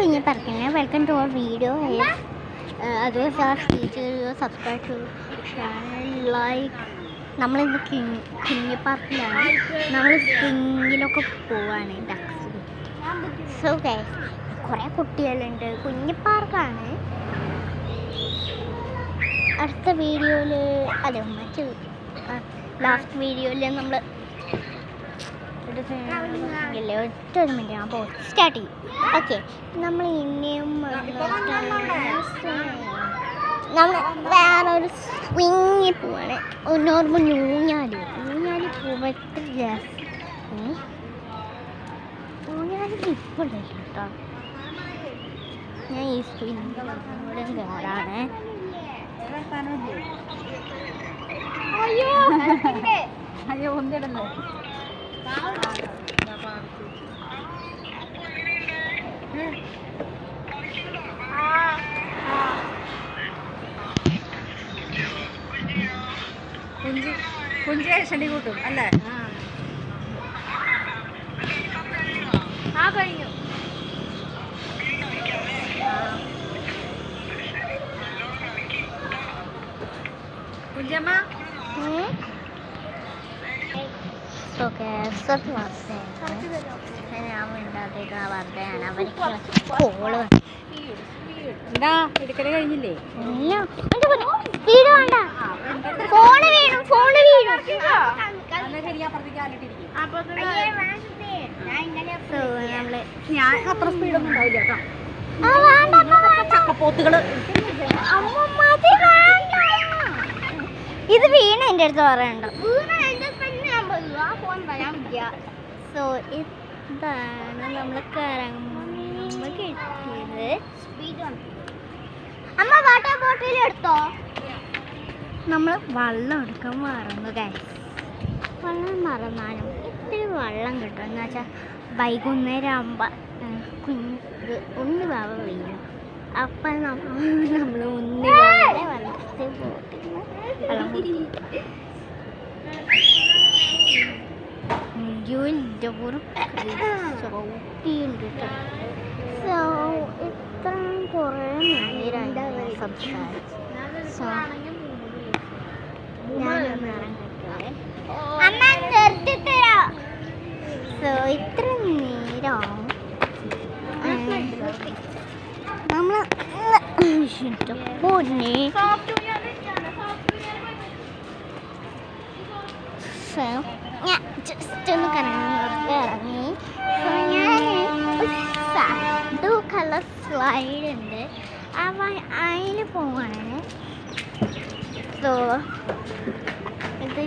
കുഞ്ഞി പറക്കണേ. Welcome to our video. Others are subscribe to channel like. നമ്മളിന്ന് കുഞ്ഞി പാർക്കിലാണ്. നമ്മൾ സ്പ്രിങ്ങിലൊക്കെ പോവാണ്. സോ ഗൈസ്, കുറേ കുട്ടികളുണ്ട്. കുഞ്ഞി പാർക്കാണ്. അടുത്ത വീഡിയോയിൽ അതെ മറ്റു ലാസ്റ്റ് വീഡിയോയിൽ നമ്മൾ ഒറ്റ ഒരു മിനിറ്റ് ഞാൻ പോകും സ്റ്റാർട്ട് ചെയ്യും. ഓക്കെ, നമ്മൾ ഇനിയും നമ്മൾ വേറൊരു സ്വിങ്ങിൽ പോവാണ്. നോർമൽ ഊഞ്ഞാലി പോകുമ്പോൾ എത്ര രസം. ഊഞ്ഞാലിൽ ഇപ്പോൾ കേട്ടോ. ഞാൻ ഈ സ്വിങ്ങിലൂടെ കയറാണ്. അയ്യോ ഒന്നിടല്ലേ. കുഞ്ചേ ഷണ്ടി കൂട്ടും അല്ലേ? കഴിഞ്ഞു. കുഞ്ചമ്മ എന്താ എടുക്കല് കഴിഞ്ഞില്ലേ? ഞാൻ അത്ര സ്പീഡൊന്നും ഉണ്ടാവില്ല കേട്ടോ. ചക്കപ്പോത്തുകള് ഇത് വീണ എൻ്റെ അടുത്ത് പറയണ്ട. സോ ഇതാണ് നമ്മൾ കറങ്ങുമ്പോൾ കിട്ടിയത്. അമ്മ വാട്ടർ ബോട്ടിൽ എടുത്തോ. നമ്മൾ വെള്ളം എടുക്കാൻ മറന്നു ഗൈസ്. വെള്ളം മറന്നാലും ഇത്തിരി വെള്ളം കിട്ടും. എന്ന് വെച്ചാൽ വൈകുന്നേരം ആകുമ്പോൾ ഉണ്ണി വാവ വീഴും. അപ്പം നമ്മൾ ഉണ്ണി വാവയുടെ വെള്ളത്തിൽ പോയിട്ട് വെള്ളം കുടിക്കും. സോ ഇത്രയും കുറേ നേരമായി സംസാരിച്ചു. സോ ഇത്ര നേരം നമ്മൾ പൊന്നെ ഞാൻ ജസ്റ്റ് ഒന്ന് കറങ്ങി ഇറങ്ങി. ഞാൻ ബ്ലൂ കളർ സ്ലൈഡ് ഉണ്ട്. അതിൽ പോവാണ്. സോ ഇത്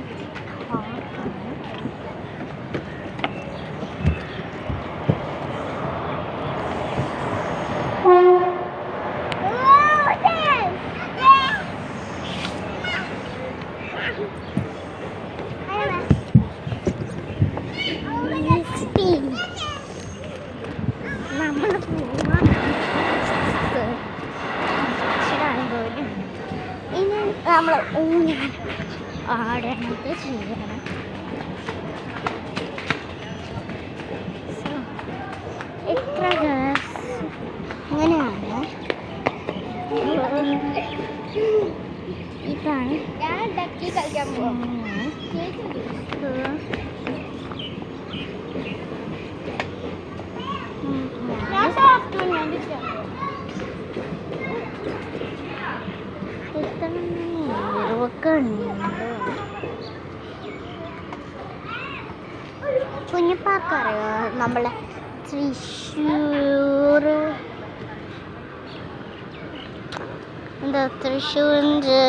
നമ്മൾ ഊഞ്ഞാൽ ആടണത് ചെയ്യണം. എത്ര അങ്ങനെയാണ്. ഇതാണ് കുഞ്ഞിപ്പാക്കറിയോ? നമ്മളെ തൃശ്ശൂരിൻ്റെ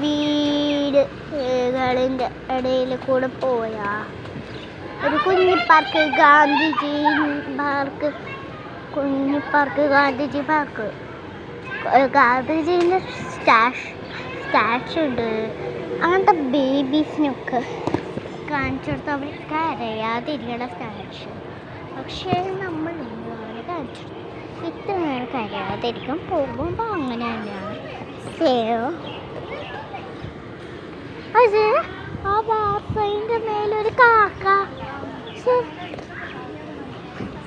വീടുകളിൻ്റെ ഇടയിൽ കൂടെ പോയാ ഒരു കുഞ്ഞിപ്പാർക്ക്. ഗാന്ധിജി പാർക്ക്, കുഞ്ഞിപ്പാർക്ക്, ഗാന്ധിജി പാർക്ക്. ഗാന്ധിജീൻ്റെ സ്റ്റാച്ചു ഉണ്ട്. അങ്ങനത്തെ ബേബീസിനൊക്കെ കാണിച്ചു കൊടുത്ത് അവർ കരയാതിരിക്കണ സ്റ്റാച്ചു. പക്ഷേ നമ്മൾ ഇങ്ങനെ കാണിച്ചു ഇത്ര നേരം കരയാതിരിക്കും. പോകുമ്പോൾ അങ്ങനെ തന്നെയാണ്. അത് ആ വാർത്തയുടെ മേലൊരു കാക്ക.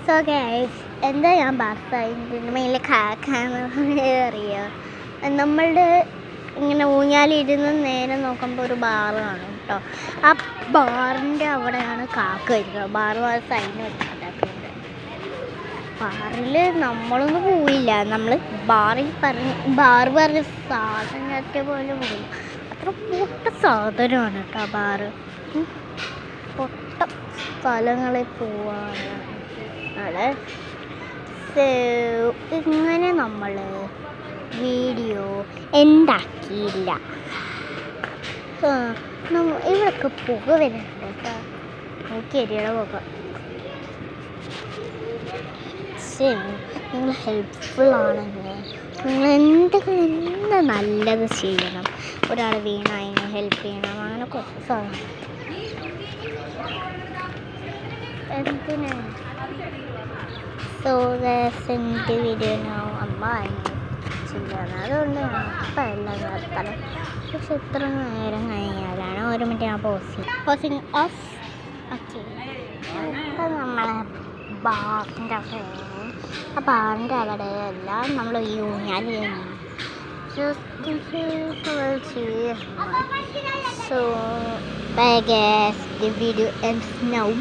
സോ ഗൈസ്, എന്താ ഞാൻ ബാസായതിൻ്റെ മേലെ കാക്കാന്ന് അറിയാം. നമ്മളുടെ ഇങ്ങനെ ഊഞ്ഞാലിരുന്ന് നേരെ നോക്കുമ്പോൾ ഒരു ബാറ് കാണും കേട്ടോ. ആ ബാറിൻ്റെ അവിടെയാണ് കാക്ക വരുന്നത്. ബാറ് സൈന് വെച്ചിട്ടുണ്ട്. ബാറിൽ നമ്മളൊന്നും പോയില്ല. നമ്മൾ ബാറ് പറഞ്ഞ സാധനത്തെ പോലെ പോയില്ല. അത്ര പൊട്ട സാധനമാണ് കേട്ടോ ബാറ്. പൊട്ട സ്ഥലങ്ങളിൽ പോവാണ്. അവിടെ ഇങ്ങനെ നമ്മൾ വീഡിയോ ഉണ്ടാക്കിയില്ല. ഇവിടൊക്കെ പുക വരുന്നുണ്ട് കേട്ടോ. നോക്കിയരിയുടെ പുക. നിങ്ങൾ ഹെൽപ്ഫുൾ ആണെങ്കിൽ നിങ്ങൾ എന്ത് നല്ലത് ചെയ്യണം. ഒരാൾ വീണതിന് ഹെൽപ്പ് ചെയ്യണം. അങ്ങനെ കുറച്ച് സാധനം എന്തിനാണ്. സോ എൻ്റെ വീഡിയോ അമ്മ ചെയ്യണം. അതുകൊണ്ട് അപ്പം എല്ലാം നിർത്തണം. പക്ഷെ ഇത്ര നേരം കഴിഞ്ഞാലാണ് 1 മിനിറ്റ് ഞാൻ പോസിങ് ഓഫ്. ഓക്കെ, അപ്പം നമ്മളെ ബാറിൻ്റെ അവിടെ, ആ ബാറിൻ്റെ അവിടെ എല്ലാം നമ്മൾ യൂഞ്ഞാൽ ചെയ്യുന്നു. So I guess the video ends now.